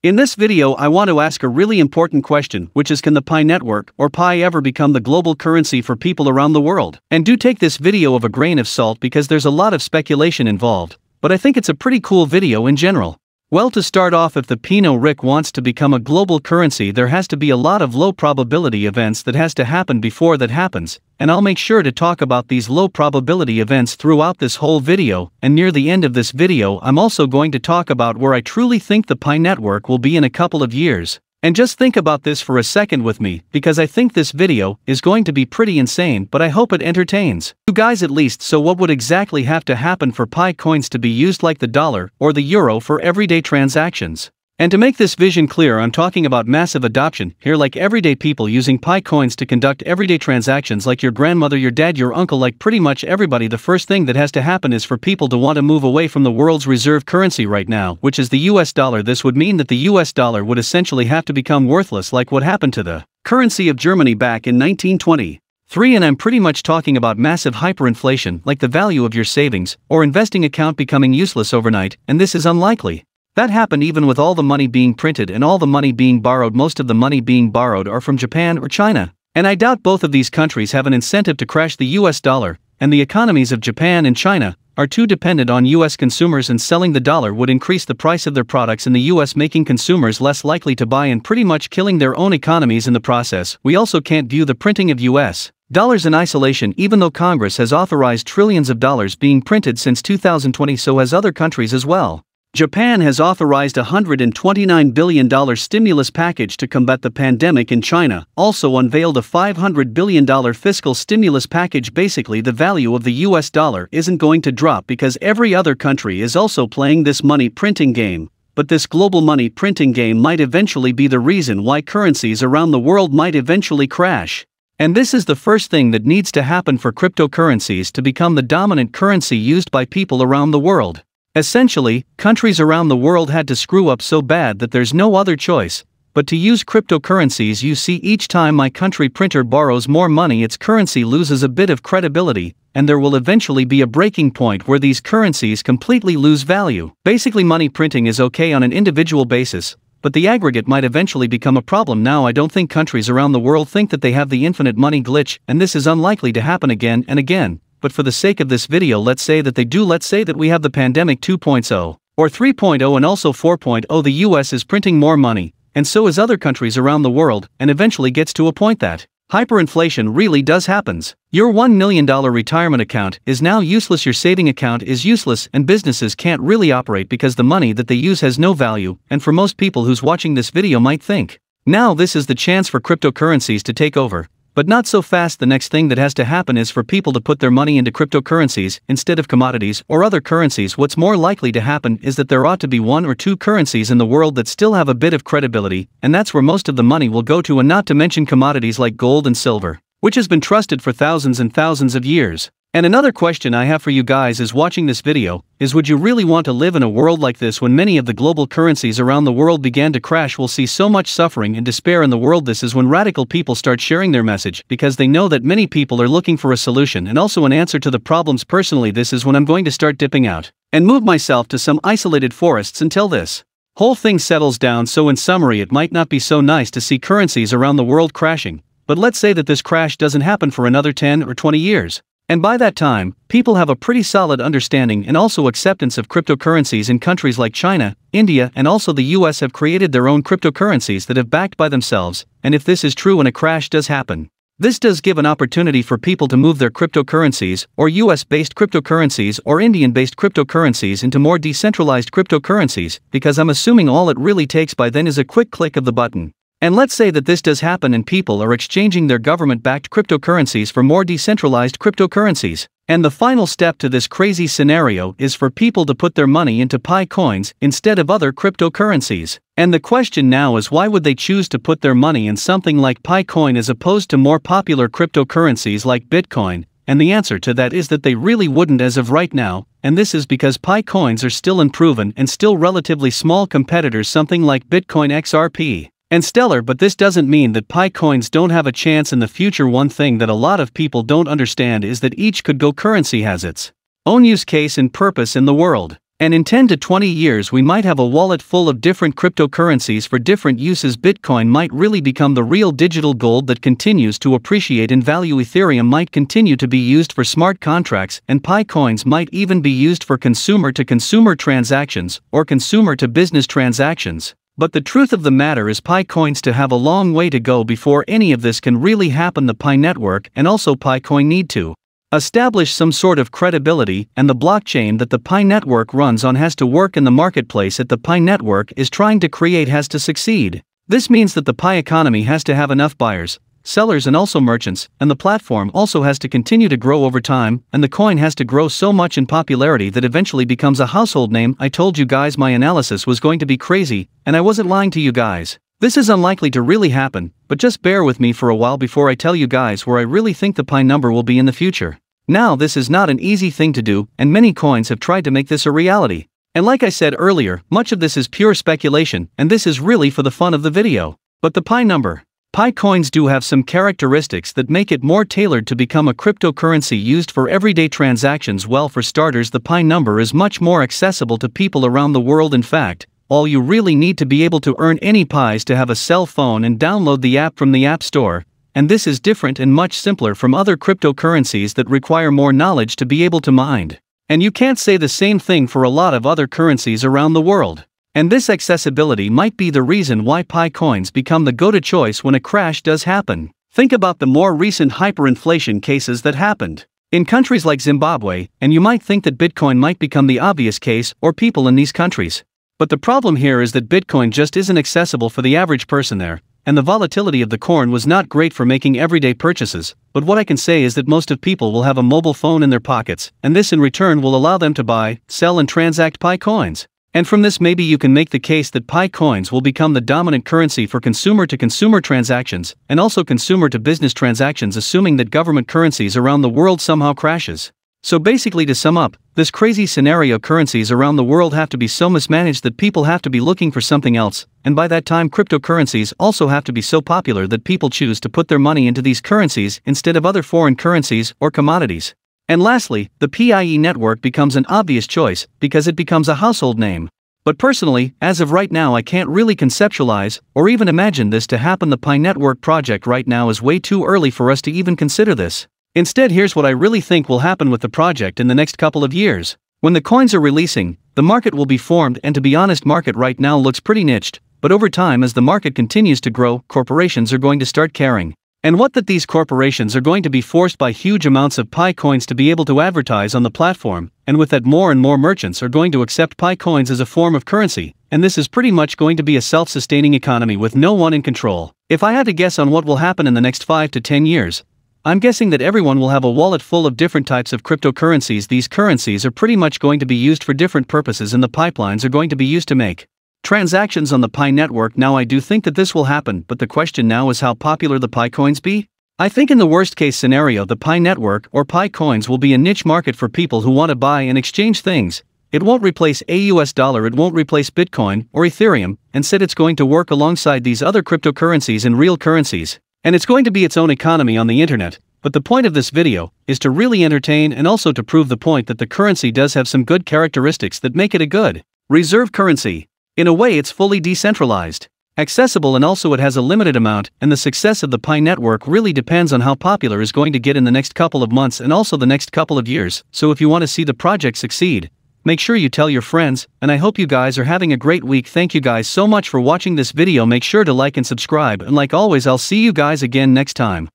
In this video I want to ask a really important question, which is, can the Pi network, or Pi, ever become the global currency for people around the world? And do take this video with a grain of salt because there's a lot of speculation involved, but I think it's a pretty cool video in general. Well, to start off, if the Pinot Ric wants to become a global currency, there has to be a lot of low probability events that has to happen before that happens, and I'll make sure to talk about these low probability events throughout this whole video, and near the end of this video I'm also going to talk about where I truly think the Pi network will be in a couple of years. And just think about this for a second with me, because I think this video is going to be pretty insane, but I hope it entertains you guys at least. So what would exactly have to happen for Pi coins to be used like the dollar or the euro for everyday transactions? And to make this vision clear, I'm talking about massive adoption here, like everyday people using Pi coins to conduct everyday transactions, like your grandmother, your dad, your uncle, like pretty much everybody. The first thing that has to happen is for people to want to move away from the world's reserve currency right now, which is the US dollar. This would mean that the US dollar would essentially have to become worthless, like what happened to the currency of Germany back in 1923. And I'm pretty much talking about massive hyperinflation, like the value of your savings or investing account becoming useless overnight, and this is unlikely. That happened even with all the money being printed and all the money being borrowed. Most of the money being borrowed are from Japan or China, and I doubt both of these countries have an incentive to crash the US dollar, and the economies of Japan and China are too dependent on US consumers, and selling the dollar would increase the price of their products in the US, making consumers less likely to buy and pretty much killing their own economies in the process. We also can't view the printing of US dollars in isolation, even though Congress has authorized trillions of dollars being printed since 2020, so has other countries as well. Japan has authorized a $129 billion stimulus package to combat the pandemic, and China also unveiled a $500 billion fiscal stimulus package. Basically, the value of the US dollar isn't going to drop because every other country is also playing this money printing game. But this global money printing game might eventually be the reason why currencies around the world might eventually crash. And this is the first thing that needs to happen for cryptocurrencies to become the dominant currency used by people around the world. Essentially, countries around the world had to screw up so bad that there's no other choice but to use cryptocurrencies. You see, each time my country printer borrows more money, its currency loses a bit of credibility, and there will eventually be a breaking point where these currencies completely lose value. Basically, money printing is okay on an individual basis, but the aggregate might eventually become a problem. Now, I don't think countries around the world think that they have the infinite money glitch, and this is unlikely to happen again and again. But for the sake of this video, let's say that they do. Let's say that we have the pandemic 2.0 or 3.0 and also 4.0. The US is printing more money, and so is other countries around the world, and eventually gets to a point that hyperinflation really does happens. Your $1 million retirement account is now useless, your saving account is useless, and businesses can't really operate because the money that they use has no value. And for most people who's watching this video might think, now this is the chance for cryptocurrencies to take over. But not so fast. The next thing that has to happen is for people to put their money into cryptocurrencies instead of commodities or other currencies. What's more likely to happen is that there ought to be one or two currencies in the world that still have a bit of credibility, and that's where most of the money will go to, and not to mention commodities like gold and silver, which has been trusted for thousands and thousands of years. And another question I have for you guys is watching this video is, would you really want to live in a world like this when many of the global currencies around the world began to crash? We'll see so much suffering and despair in the world. This is when radical people start sharing their message, because they know that many people are looking for a solution and also an answer to the problems. Personally, this is when I'm going to start dipping out and move myself to some isolated forests until this whole thing settles down. So in summary, it might not be so nice to see currencies around the world crashing, but let's say that this crash doesn't happen for another 10 or 20 years. And by that time, people have a pretty solid understanding and also acceptance of cryptocurrencies. In countries like China, India, and also the US have created their own cryptocurrencies that have backed by themselves. And if this is true and a crash does happen, this does give an opportunity for people to move their cryptocurrencies, or US-based cryptocurrencies or Indian-based cryptocurrencies, into more decentralized cryptocurrencies, because I'm assuming all it really takes by then is a quick click of the button. And let's say that this does happen and people are exchanging their government-backed cryptocurrencies for more decentralized cryptocurrencies. And the final step to this crazy scenario is for people to put their money into Pi coins instead of other cryptocurrencies. And the question now is, why would they choose to put their money in something like Pi coin as opposed to more popular cryptocurrencies like Bitcoin? And the answer to that is that they really wouldn't as of right now, and this is because Pi coins are still unproven and still relatively small competitors, something like Bitcoin XRP and Stellar. But this doesn't mean that Pi coins don't have a chance in the future. One thing that a lot of people don't understand is that each cryptocurrency has its own use case and purpose in the world. And in 10 to 20 years we might have a wallet full of different cryptocurrencies for different uses. Bitcoin might really become the real digital gold that continues to appreciate in value. Ethereum might continue to be used for smart contracts, and Pi coins might even be used for consumer-to-consumer transactions or consumer-to-business transactions. But the truth of the matter is Pi coins to have a long way to go before any of this can really happen. The Pi network and also Pi coin need to establish some sort of credibility, and the blockchain that the Pi network runs on has to work, and the marketplace that the Pi network is trying to create has to succeed. This means that the Pi economy has to have enough buyers, sellers and also merchants, and the platform also has to continue to grow over time, and the coin has to grow so much in popularity that eventually becomes a household name. I told you guys my analysis was going to be crazy, and I wasn't lying to you guys. This is unlikely to really happen, but just bear with me for a while before I tell you guys where I really think the Pi number will be in the future. Now, this is not an easy thing to do, and many coins have tried to make this a reality. And like I said earlier, much of this is pure speculation, and this is really for the fun of the video. But the Pi number. Pi coins do have some characteristics that make it more tailored to become a cryptocurrency used for everyday transactions. Well, for starters, the Pi number is much more accessible to people around the world. In fact, all you really need to be able to earn any Pis to have a cell phone and download the app from the App Store, and this is different and much simpler from other cryptocurrencies that require more knowledge to be able to mine. And you can't say the same thing for a lot of other currencies around the world. And this accessibility might be the reason why Pi coins become the go-to choice when a crash does happen. Think about the more recent hyperinflation cases that happened in countries like Zimbabwe, and you might think that Bitcoin might become the obvious case or people in these countries. But the problem here is that Bitcoin just isn't accessible for the average person there, and the volatility of the coin was not great for making everyday purchases. But what I can say is that most of people will have a mobile phone in their pockets, and this in return will allow them to buy, sell and transact Pi coins. And from this maybe you can make the case that Pi coins will become the dominant currency for consumer-to-consumer transactions, and also consumer-to-business transactions, assuming that government currencies around the world somehow crashes. So basically, to sum up, this crazy scenario, currencies around the world have to be so mismanaged that people have to be looking for something else, and by that time cryptocurrencies also have to be so popular that people choose to put their money into these currencies instead of other foreign currencies or commodities. And lastly, the Pi network becomes an obvious choice because it becomes a household name. But personally, as of right now, I can't really conceptualize or even imagine this to happen. The Pi network project right now is way too early for us to even consider this. Instead, here's what I really think will happen with the project in the next couple of years. When the coins are releasing, the market will be formed, and to be honest, market right now looks pretty niched, but over time as the market continues to grow, corporations are going to start caring. And what that these corporations are going to be forced by huge amounts of Pi coins to be able to advertise on the platform, and with that more and more merchants are going to accept Pi coins as a form of currency, and this is pretty much going to be a self-sustaining economy with no one in control. If I had to guess on what will happen in the next 5 to 10 years, I'm guessing that everyone will have a wallet full of different types of cryptocurrencies. These currencies are pretty much going to be used for different purposes, and the pipelines are going to be used to make transactions on the Pi network. Now, I do think that this will happen, but the question now is how popular the Pi coins be? I think in the worst case scenario, the Pi network or Pi coins will be a niche market for people who want to buy and exchange things. It won't replace a US dollar, it won't replace Bitcoin or Ethereum. Instead, it's going to work alongside these other cryptocurrencies and real currencies. And it's going to be its own economy on the internet. But the point of this video is to really entertain and also to prove the point that the currency does have some good characteristics that make it a good reserve currency. In a way, it's fully decentralized, accessible, and also it has a limited amount, and the success of the Pi network really depends on how popular it's going to get in the next couple of months and also the next couple of years. So if you want to see the project succeed, make sure you tell your friends, and I hope you guys are having a great week. Thank you guys so much for watching this video. Make sure to like and subscribe, and like always, I'll see you guys again next time.